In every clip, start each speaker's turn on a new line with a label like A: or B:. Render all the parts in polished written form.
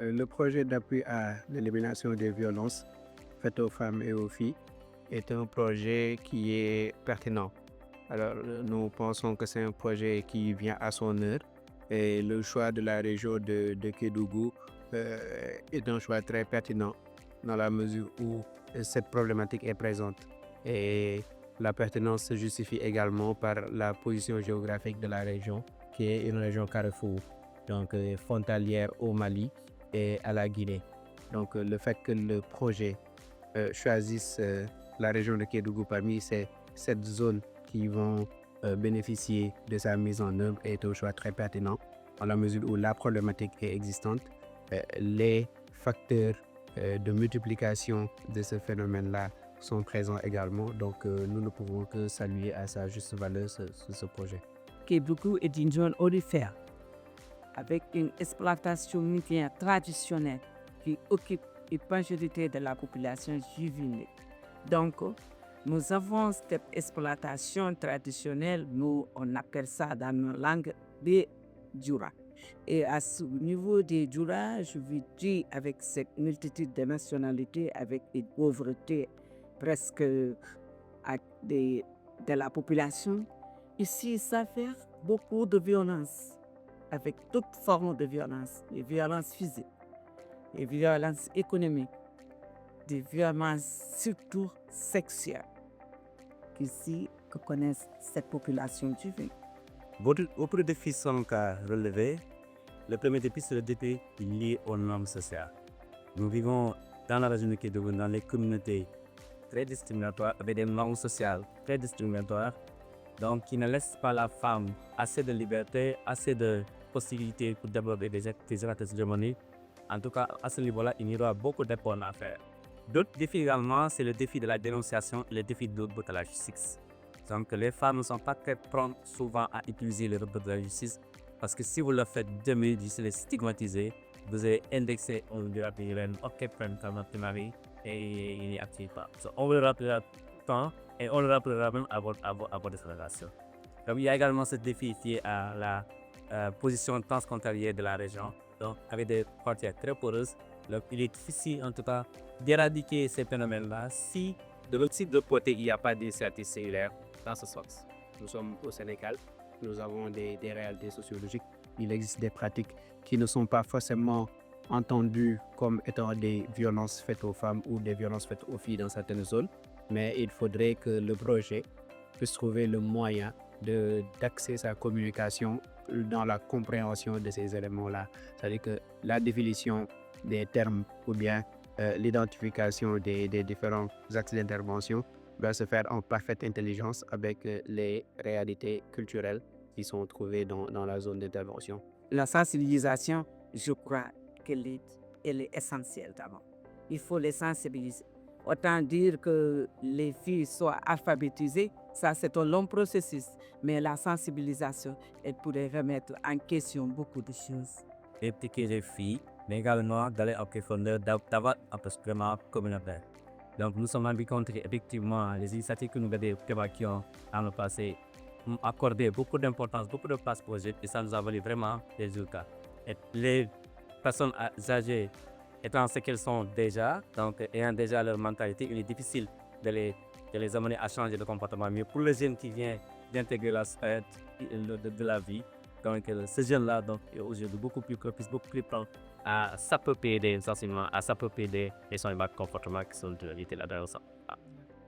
A: Le projet d'appui à l'élimination des violences faites aux femmes et aux filles est un projet qui est pertinent. Alors, nous pensons que c'est un projet qui vient à son heure et le choix de la région de Kédougou est un choix très pertinent dans la mesure où cette problématique est présente. Et la pertinence se justifie également par la position géographique de la région, qui est une région carrefour, donc frontalière au Mali et à la Guinée. Donc, le fait que le projet choisisse la région de Kédougou parmi cette zone qui vont bénéficier de sa mise en œuvre est un choix très pertinent dans la mesure où la problématique est existante. Les facteurs de multiplication de ce phénomène-là sont présents également. Donc, nous ne pouvons que saluer à sa juste valeur ce projet.
B: Kédougou est une zone aurifère avec une exploitation minière traditionnelle qui occupe une majorité de la population juvénile. Donc, nous avons cette exploitation traditionnelle, nous on appelle ça dans nos langues des Djoura. Et à ce niveau des Djoura, je veux dire avec cette multitude de nationalités, avec une pauvreté presque de la population, ici ça fait beaucoup de violence, avec toute forme de violence, des violences physiques, des violences économiques, des violences surtout sexuelles, qu'ici que connaissent cette population juvénile.
C: Beaucoup de défis sont à relever. Le premier défi, c'est le défi lié aux normes sociales. Nous vivons dans la région de Kédougou, dans les communautés très discriminatoires, avec des normes sociales très discriminatoires, donc qui ne laissent pas la femme assez de liberté, assez de possibilités pour développer des actes hégémoniques. En tout cas, à ce niveau-là, il y aura beaucoup d'efforts à faire. D'autres défis également, c'est le défi de la dénonciation et le défi de l'autre de la justice. Donc, les femmes ne sont pas très promptes souvent à utiliser le recours de la justice parce que si vous le faites demain, vous serez stigmatisé, vous êtes indexé, on vous rappellera, ok, prends ton mari et il n'y active pas. Donc, on vous le rappellera tout le temps et on le rappellera même à votre relation. Donc, il y a également ce défi lié à la position transfrontalière de la région. Donc, avec des frontières très poreuses, donc, il est difficile en tout cas d'éradiquer ces phénomènes-là si de l'autre côté, il n'y a pas d'initiative cellulaire dans ce sens.
A: Nous sommes au Sénégal, nous avons des réalités sociologiques. Il existe des pratiques qui ne sont pas forcément entendues comme étant des violences faites aux femmes ou des violences faites aux filles dans certaines zones, mais il faudrait que le projet puisse trouver le moyen d'axer sa communication dans la compréhension de ces éléments-là. C'est-à-dire que la définition des termes ou bien l'identification des différents axes d'intervention va se faire en parfaite intelligence avec les réalités culturelles qui sont trouvées dans la zone d'intervention.
B: La sensibilisation, je crois qu'elle est essentielle d'abord. Il faut les sensibiliser. Autant dire que les filles soient alphabétisées, ça c'est un long processus, mais la sensibilisation, elle pourrait remettre en question beaucoup de choses.
C: Impliquer les filles, mais également d'aller en profondeur, d'avoir un perspective communautaire. Donc nous sommes rendus compte qu'effectivement, les initiatives que nous avons évoquées dans le passé ont accordé beaucoup d'importance, beaucoup de place pour eux et ça nous a valu vraiment des résultats. Et les personnes âgées étant ce qu'elles sont déjà, donc ayant déjà leur mentalité, il est difficile de les amener à changer de comportement. Mais pour les jeunes qui viennent d'intégrer la sphère de la vie, donc ces jeunes-là est aujourd'hui beaucoup plus propice, beaucoup plus prompt à s'approprier des enseignements, à s'approprier des changements de comportement qui sont de réalité là-dedans.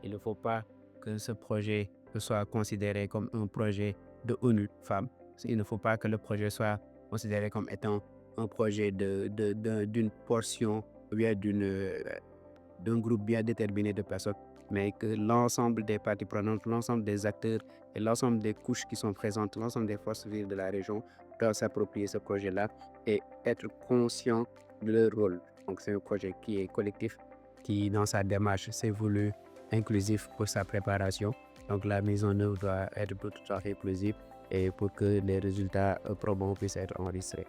A: Il ne faut pas que ce projet soit considéré comme un projet de ONU Femmes. Il ne faut pas que le projet soit considéré comme étant un projet d'une portion ou bien d'un groupe bien déterminé de personnes, mais que l'ensemble des parties prenantes, l'ensemble des acteurs et l'ensemble des couches qui sont présentes, l'ensemble des forces vives de la région doivent s'approprier ce projet-là et être conscients de leur rôle. Donc c'est un projet qui est collectif, qui dans sa démarche s'est voulu inclusif pour sa préparation. Donc la mise en œuvre doit être tout à fait inclusive et pour que les résultats probants puissent être enregistrés.